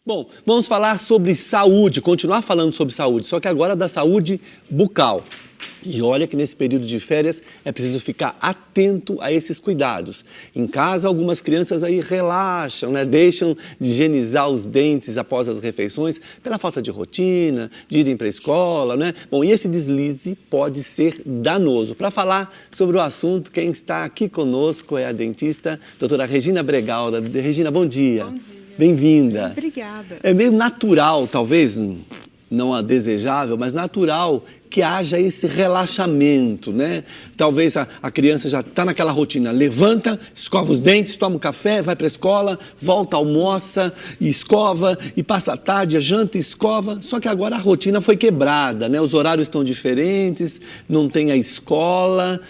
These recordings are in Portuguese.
Bom, vamos falar sobre saúde, continuar falando sobre saúde, só que agora da saúde bucal. E olha que nesse período de férias é preciso ficar atento a esses cuidados. Em casa, algumas crianças aí relaxam, né? Deixam de higienizar os dentes após as refeições pela falta de rotina, de irem para a escola, né? Bom, e esse deslize pode ser danoso. Para falar sobre o assunto, quem está aqui conosco é a dentista doutora Regina Bregalda. Regina, bom dia. Bom dia. Bem-vinda. Obrigada. É meio natural, talvez, não a desejável, mas natural que haja esse relaxamento, né? Talvez a criança já está naquela rotina, levanta, escova os dentes, toma um café, vai para a escola, volta, almoça, e escova, e passa a tarde, janta e escova, só que agora a rotina foi quebrada, né? Os horários estão diferentes, não tem a escola,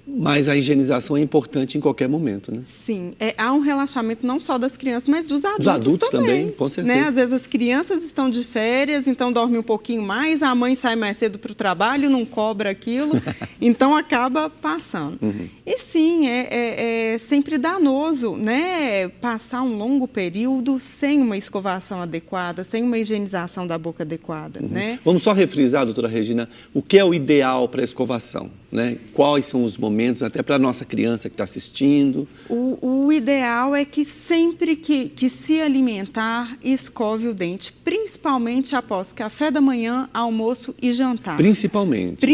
mas a higienização é importante em qualquer momento, né? Sim, há um relaxamento não só das crianças, mas dos adultos, também, com certeza. Né? Às vezes as crianças estão de férias, então dormem um pouquinho mais, a mãe sai mais cedo para o trabalho, não cobra aquilo, então acaba passando. E sim, é sempre danoso, né? Passar um longo período sem uma escovação adequada, sem uma higienização da boca adequada, né? Vamos só refrisar, doutora Regina, o que é o ideal para a escovação, né? Quais são os momentos, até para a nossa criança que está assistindo? O ideal é que sempre que se alimentar, escove o dente, principalmente após café da manhã, almoço e jantar. Principalmente.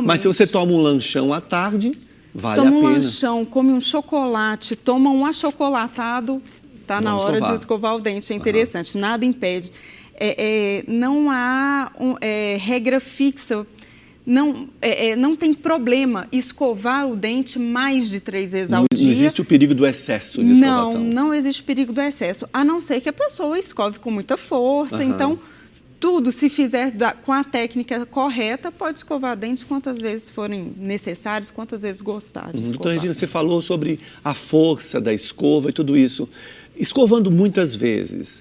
Mas se você toma um lanchão à tarde, vale a pena. Toma um lanchão, come um chocolate, toma um achocolatado, está na hora de escovar o dente, é interessante, nada impede. Não há regra fixa. Não tem problema escovar o dente mais de 3 vezes ao dia. Não existe o perigo do excesso de escovação. Não existe perigo do excesso, a não ser que a pessoa escove com muita força. Então, tudo, se fizer com a técnica correta, pode escovar dente quantas vezes forem necessárias, quantas vezes gostar de escovar. Doutora Regina, você falou sobre a força da escova e tudo isso. Escovando muitas vezes,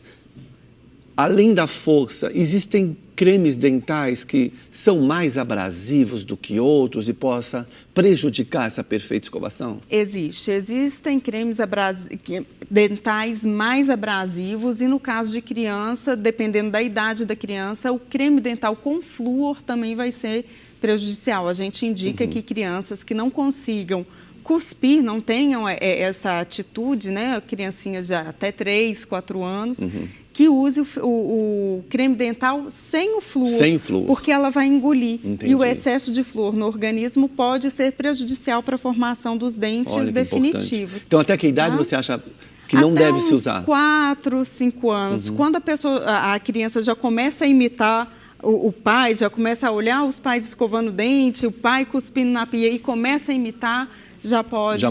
além da força, existem cremes dentais que são mais abrasivos do que outros e possa prejudicar essa perfeita escovação? Existem cremes dentais mais abrasivos e no caso de criança, dependendo da idade da criança, o creme dental com flúor também vai ser prejudicial. A gente indica que crianças que não consigam cuspir, não tenham essa atitude, né? Criancinhas de até 3, 4 anos, que use o creme dental sem o flúor. Sem flúor. Porque ela vai engolir. Entendi. E o excesso de flúor no organismo pode ser prejudicial para a formação dos dentes definitivos. Importante. Então, até que idade você acha que não deve se usar? Até uns 4, 5 anos. Quando a criança já começa a imitar o pai, já começa a olhar os pais escovando o dente, o pai cuspindo na pia e começa a imitar, já pode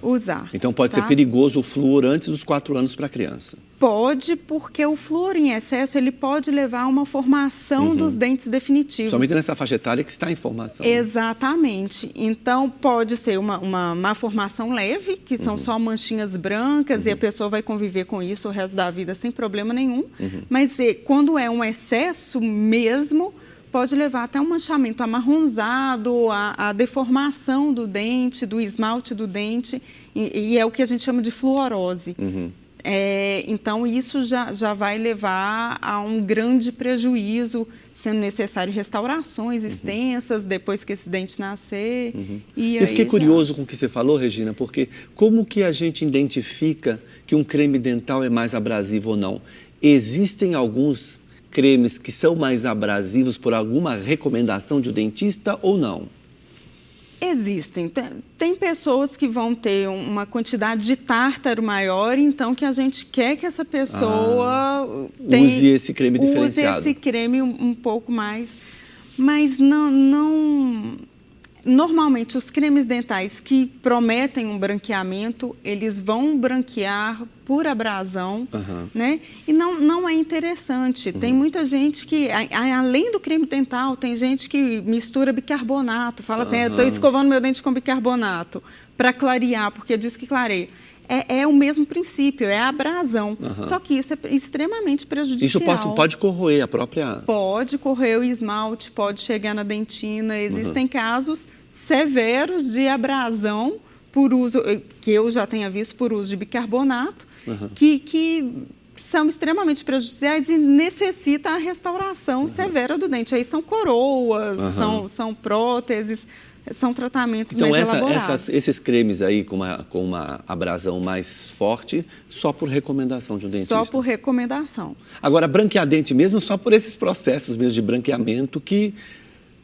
usar. Então pode ser perigoso o flúor antes dos 4 anos para a criança? Pode, porque o flúor em excesso ele pode levar a uma formação dos dentes definitivos. Somente nessa faixa etária que está em formação. Exatamente. Então pode ser uma má formação leve, que são só manchinhas brancas e a pessoa vai conviver com isso o resto da vida sem problema nenhum. Mas quando é um excesso mesmo, pode levar até um manchamento amarronzado, a deformação do dente, do esmalte do dente, e é o que a gente chama de fluorose. Então, isso já vai levar a um grande prejuízo, sendo necessário restaurações extensas depois que esse dente nascer. Eu fiquei curioso com o que você falou, Regina, porque como que a gente identifica que um creme dental é mais abrasivo ou não? Existem alguns cremes que são mais abrasivos por alguma recomendação de um dentista ou não? Existem. Tem pessoas que vão ter uma quantidade de tártaro maior, então que a gente quer que essa pessoa use esse creme diferenciado. Use esse creme um pouco mais, mas normalmente os cremes dentais que prometem um branqueamento, eles vão branquear por abrasão, né? E não é interessante. Tem muita gente que, além do creme dental, tem gente que mistura bicarbonato, fala assim, estou escovando meu dente com bicarbonato para clarear, porque diz que clareia. É o mesmo princípio, é a abrasão. Só que isso é extremamente prejudicial. Isso pode corroer a própria... Pode corroer o esmalte, pode chegar na dentina. Existem casos severos de abrasão por uso, que eu já tenha visto por uso de bicarbonato, que são extremamente prejudiciais e necessitam a restauração severa do dente. Aí são coroas, são próteses, são tratamentos então, mais elaborados. Esses cremes aí com uma abrasão mais forte, só por recomendação de um dentista? Só por recomendação. Agora, branquear dente mesmo, só por esses processos mesmo de branqueamento que,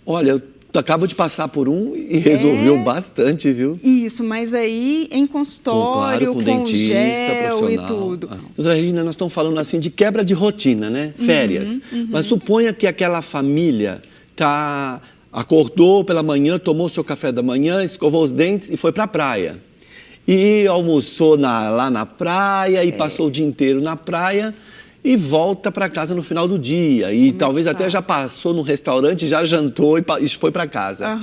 olha, eu acabo de passar por um e resolveu bastante, viu? Isso, mas aí em consultório, com dentista, gel profissional. e tudo. Doutora Regina, nós estamos falando assim de quebra de rotina, né? Férias. Mas suponha que aquela família acordou pela manhã, tomou seu café da manhã, escovou os dentes e foi para a praia. E almoçou lá na praia e passou o dia inteiro na praia e volta para casa no final do dia. E talvez até já passou no restaurante, já jantou e foi para casa.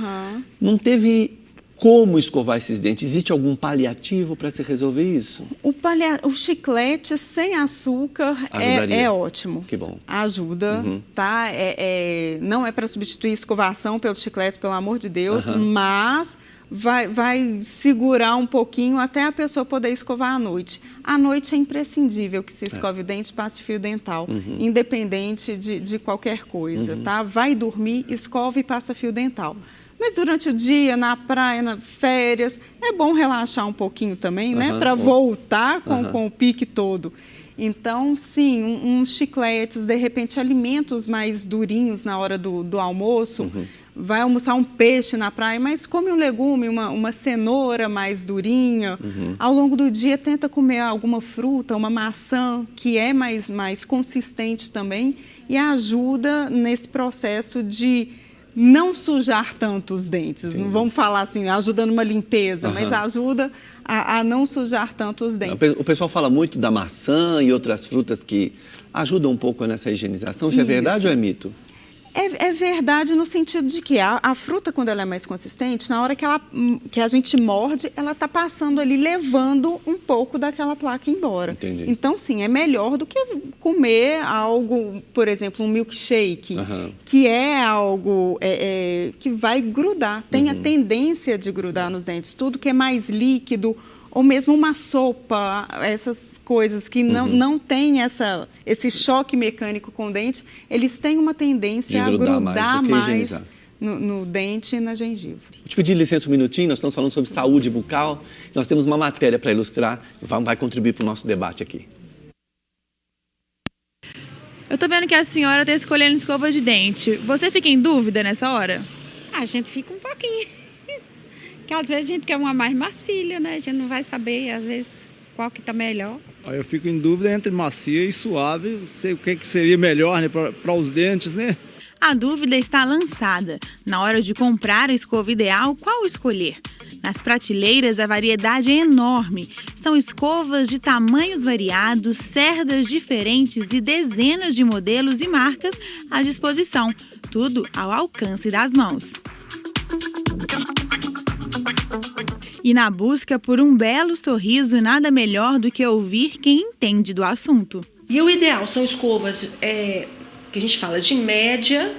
Não teve como escovar esses dentes? Existe algum paliativo para se resolver isso? O chiclete sem açúcar é ótimo. Que bom. Ajuda, tá? Não é para substituir escovação pelos chicletes, pelo amor de Deus, mas vai segurar um pouquinho até a pessoa poder escovar à noite. À noite é imprescindível que se escove o dente e passe fio dental, independente de qualquer coisa, tá? Vai dormir, escova e passa fio dental. Mas durante o dia, na praia, nas férias, é bom relaxar um pouquinho também, né? Para voltar com o pique todo. Então, sim, uns chicletes, de repente, alimentos mais durinhos na hora do almoço. Vai almoçar um peixe na praia, mas come um legume, uma cenoura mais durinha. Ao longo do dia, tenta comer alguma fruta, uma maçã, que é mais consistente também e ajuda nesse processo de não sujar tanto os dentes. Não vamos falar assim, ajuda numa limpeza, mas ajuda a não sujar tanto os dentes. O pessoal fala muito da maçã e outras frutas que ajudam um pouco nessa higienização. Isso é verdade ou é mito? É verdade no sentido de que a fruta, quando ela é mais consistente, na hora que a gente morde, ela está passando ali, levando um pouco daquela placa embora. Entendi. Então, sim, é melhor do que comer algo, por exemplo, um milkshake, que é algo que vai grudar, tem a tendência de grudar nos dentes. Tudo que é mais líquido, ou mesmo uma sopa, essas coisas que não tem esse choque mecânico com o dente, eles têm uma tendência a grudar mais no dente e na gengiva. Vou te pedir licença um minutinho, nós estamos falando sobre saúde bucal, nós temos uma matéria para ilustrar, vai contribuir para o nosso debate aqui. Eu tô vendo que a senhora está escolhendo escova de dente. Você fica em dúvida nessa hora? A gente fica um pouquinho. Porque às vezes a gente quer uma mais macia, né? A gente não vai saber, às vezes, qual que tá melhor. Eu fico em dúvida entre macia e suave, sei o que seria melhor, né, para os dentes, né? A dúvida está lançada. Na hora de comprar a escova ideal, qual escolher? Nas prateleiras, a variedade é enorme. São escovas de tamanhos variados, cerdas diferentes e dezenas de modelos e marcas à disposição. Tudo ao alcance das mãos. E na busca por um belo sorriso, nada melhor do que ouvir quem entende do assunto. E o ideal são escovas que a gente fala de média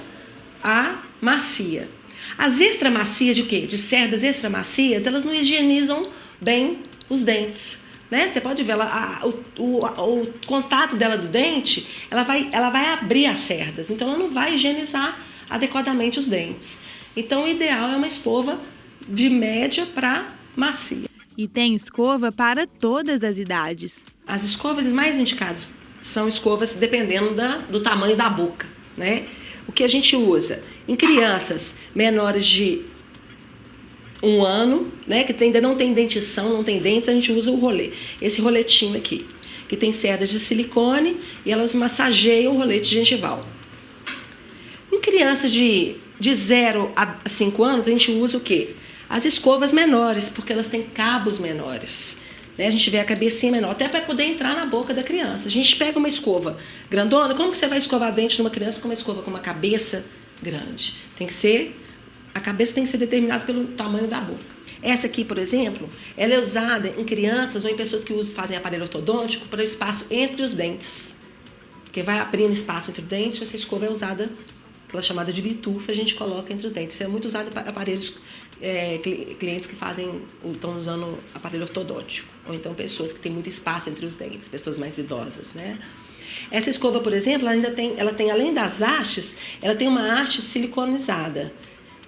a macia. As extra macias de quê? De cerdas extra macias, elas não higienizam bem os dentes. Né? Você pode ver, o contato dela do dente, ela vai abrir as cerdas, então ela não vai higienizar adequadamente os dentes. Então o ideal é uma escova de média para macia. E tem escova para todas as idades. As escovas mais indicadas são escovas dependendo do tamanho da boca, né? O que a gente usa? Em crianças menores de 1 ano, né, que ainda não tem dentição, não tem dentes, a gente usa o rolê. Esse roletinho aqui, que tem cerdas de silicone e elas massageiam o rolete gengival. Em crianças de 0 a 5 anos, a gente usa o quê? As escovas menores, porque elas têm cabos menores. Né? A gente vê a cabecinha menor, até para poder entrar na boca da criança. A gente pega uma escova grandona, como que você vai escovar dente numa criança com uma escova com uma cabeça grande? A cabeça tem que ser determinada pelo tamanho da boca. Essa aqui, por exemplo, ela é usada em crianças ou em pessoas que fazem aparelho ortodôntico para o espaço entre os dentes. Porque vai abrindo espaço entre os dentes, essa escova é usada aquela chamada de bitufa, a gente coloca entre os dentes. Isso é muito usado para aparelhos, clientes que estão usando aparelho ortodôntico, ou então pessoas que têm muito espaço entre os dentes, pessoas mais idosas, né? Essa escova, por exemplo, ela tem além das hastes, ela tem uma haste siliconizada,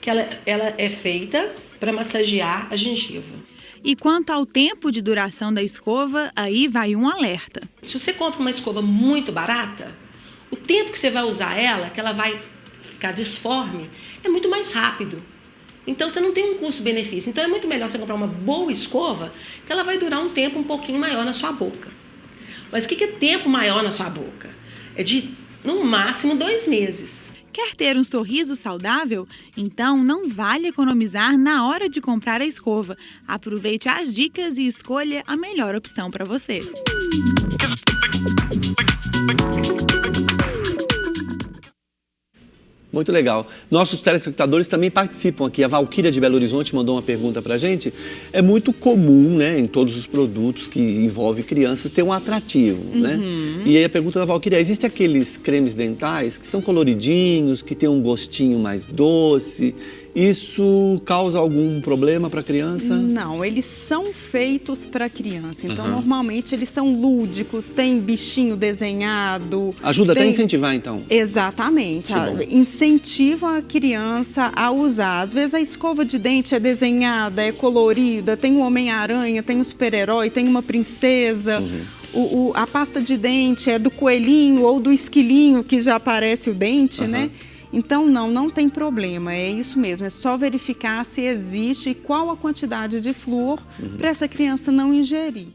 que ela é feita para massagear a gengiva. E quanto ao tempo de duração da escova, aí vai um alerta. Se você compra uma escova muito barata, o tempo que você vai usar ela, que ela vai ficar disforme, é muito mais rápido. Então você não tem um custo-benefício. Então é muito melhor você comprar uma boa escova, que ela vai durar um tempo um pouquinho maior na sua boca. Mas o que é tempo maior na sua boca? É de, no máximo, 2 meses. Quer ter um sorriso saudável? Então não vale economizar na hora de comprar a escova. Aproveite as dicas e escolha a melhor opção para você. Muito legal. Nossos telespectadores também participam aqui. A Valquíria de Belo Horizonte mandou uma pergunta para a gente. É muito comum, né, em todos os produtos que envolvem crianças, ter um atrativo, né? E aí a pergunta da Valquíria, existem aqueles cremes dentais que são coloridinhos, que tem um gostinho mais doce? Isso causa algum problema para a criança? Não, eles são feitos para criança. Então, normalmente, eles são lúdicos, tem bichinho desenhado. Ajuda até a incentivar, então. Exatamente. Incentiva a criança a usar. Às vezes, a escova de dente é desenhada, é colorida, tem um Homem-Aranha, tem um super-herói, tem uma princesa. A pasta de dente é do coelhinho ou do esquilinho, que já aparece o dente, né? Então, não tem problema, é isso mesmo, é só verificar se existe e qual a quantidade de flúor para essa criança não ingerir.